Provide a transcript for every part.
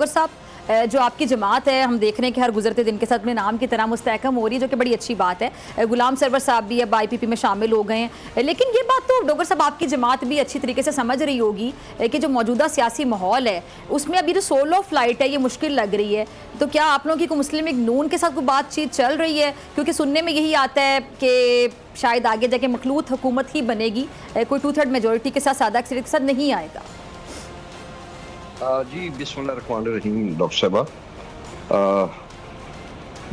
डोगर साहब, जो आपकी जमात है हम देख रहे हैं कि हर गुजरते दिन के साथ में नाम की तरह मुस्तहकम हो रही है, जो कि बड़ी अच्छी बात है। गुलाम सरवर साहब भी अब IPP में शामिल हो गए हैं, लेकिन ये बात तो डोगर साहब आपकी जमात भी अच्छी तरीके से समझ रही होगी कि जो मौजूदा सियासी माहौल है उसमें अभी जो सोलो फ्लाइट है ये मुश्किल लग रही है। तो क्या आप लोगों की मुस्लिम लीग नून के साथ कोई बातचीत चल रही है? क्योंकि सुनने में यही आता है कि शायद आगे जाके मखलूत हुकूमत ही बनेगी, कोई 2/3 मेजोरिटी के साथ, सादा अक्सरियत के साथ नहीं आएगा। जी बिस्मिल्लाहिर्रहमानिर्रहीम डॉक्टर साहबा,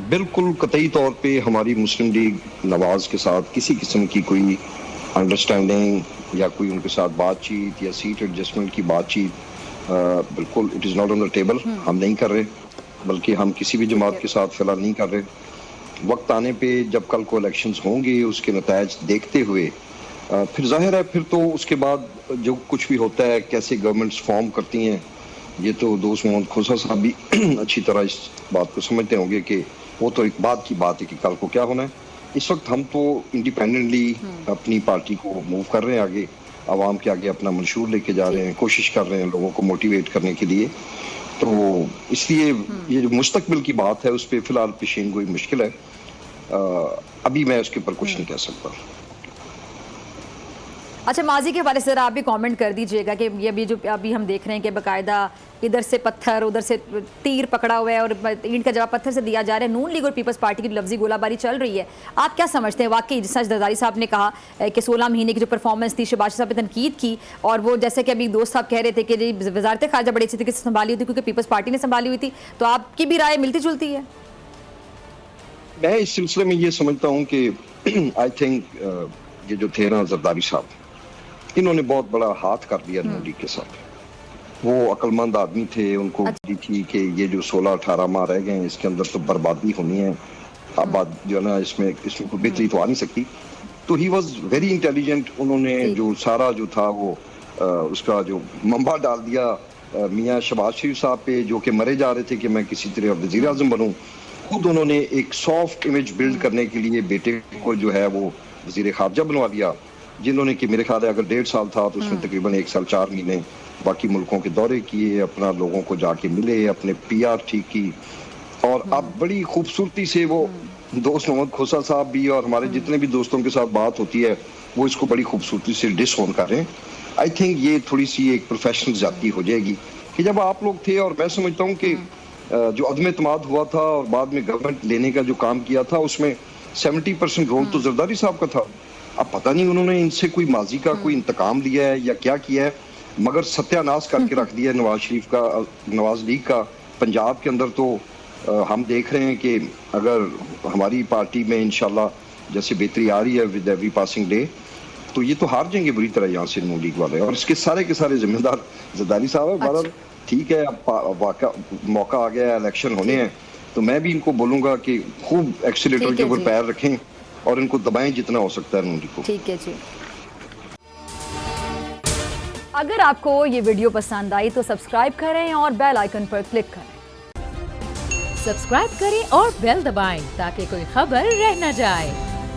बिल्कुल कतई तौर पे हमारी मुस्लिम लीग नवाज के साथ किसी किस्म की कोई अंडरस्टैंडिंग या कोई उनके साथ बातचीत या सीट एडजस्टमेंट की बातचीत बिल्कुल it is not on the table. हम नहीं कर रहे, बल्कि हम किसी भी जमात के साथ फिलहाल नहीं कर रहे। वक्त आने पे जब कल को इलेक्शंस होंगे उसके नतायज देखते हुए फिर जाहिर है फिर तो उसके बाद जो कुछ भी होता है, कैसे गवर्नमेंट्स फॉर्म करती हैं, ये तो दोस्त मोहम्मद खोसा साहब भी अच्छी तरह इस बात को समझते होंगे कि वो तो एक बात की बात है कि कल को क्या होना है। इस वक्त हम तो इंडिपेंडेंटली अपनी पार्टी को मूव कर रहे हैं आगे, आवाम के आगे अपना मंशूर लेके जा रहे हैं, कोशिश कर रहे हैं लोगों को मोटिवेट करने के लिए। तो इसलिए ये जो मुस्तकबिल की बात है उस पर फिलहाल पेशीन गोई मुश्किल है, अभी मैं उसके ऊपर कुछ नहीं कह सकता। अच्छा, माजी के हवाले से ज़रा आप भी कमेंट कर दीजिएगा कि ये भी जो अभी हम देख रहे हैं कि बाकायदा इधर से पत्थर उधर से तीर पकड़ा हुआ है और ईंट का जवाब पत्थर से दिया जा रहा है। नून लीग और पीपल्स पार्टी की लफ्जी गोलाबारी चल रही है, आप क्या समझते हैं? वाकई जिस तरह जरदारी साहब ने कहा कि 16 महीने की जो परफॉर्मेंस थी, शहबाज साहब ने तनकीद की, और वो जैसे कि अभी दोस्त साहब कह रहे थे कि जी वजारत खारजा बड़ी अच्छी तरीके से संभाली हुई थी क्योंकि पीपल्स पार्टी ने संभाली हुई थी, तो आपकी भी राय मिलती जुलती है? मैं इस सिलसिले में ये समझता हूँ कि आई थिंक ये जो थे ना जरदारी साहब, इन्होंने बहुत बड़ा हाथ कर दिया नून लीग के साथ। वो अक्लमंद आदमी थे, उनको दी थी कि ये जो 16-18 माह रह गए इसके अंदर तो बर्बादी होनी है, अब बात जो है ना इसमें कोई बेहतरी तो आ नहीं सकती। तो ही वॉज वेरी इंटेलिजेंट। उन्होंने जो सारा जो था वो उसका जो मंबा डाल दिया मियाँ शहबाज शरीफ साहब पे, जो कि मरे जा रहे थे कि मैं किसी तरह वजीर आजम बनूं। खुद उन्होंने एक सॉफ्ट इमेज बिल्ड करने के लिए बेटे को जो है वो वजीर खारजा बनवा दिया, जिन्होंने कि मेरे ख्याल है अगर 1.5 साल था तो उसमें तकरीबन 1 साल 4 महीने बाकी मुल्कों के दौरे किए, अपना लोगों को जाके मिले, अपने PR ठीक की, और अब बड़ी खूबसूरती से वो दोस्त मोहम्मद खोसा साहब भी और हमारे जितने भी दोस्तों के साथ बात होती है वो इसको बड़ी खूबसूरती से डिसऑन कर रहे हैं। आई थिंक ये थोड़ी सी एक प्रोफेशनल जाती हो जाएगी कि जब आप लोग थे, और मैं समझता हूँ कि जो अदम एतमाद हुआ था और बाद में गवर्नमेंट लेने का जो काम किया था उसमें 70% रोल तो जरदारी साहब का था। अब पता नहीं उन्होंने इनसे कोई माजी का कोई इंतकाम लिया है या क्या किया है, मगर सत्यानाश करके रख दिया नवाज शरीफ का, नवाज लीग का पंजाब के अंदर। तो हम देख रहे हैं कि अगर हमारी पार्टी में इंशाल्लाह जैसे बेहतरी आ रही है विद एवरी पासिंग डे, तो ये तो हार जाएंगे बुरी तरह यहाँ से नून लीग वाले, और इसके सारे के सारे जिम्मेदार जरदारी साहब है। बहरहाल ठीक है, अब मौका आ गया है, इलेक्शन होने हैं, तो मैं भी इनको बोलूंगा कि खूब एक्सीलेटर के ऊपर पैर रखें और इनको दबाएं जितना हो सकता है नून लीग को। ठीक है जी। अगर आपको ये वीडियो पसंद आई तो सब्सक्राइब करें और बेल आइकन पर क्लिक करें। सब्सक्राइब करें और बेल दबाएं ताकि कोई खबर रह न जाए।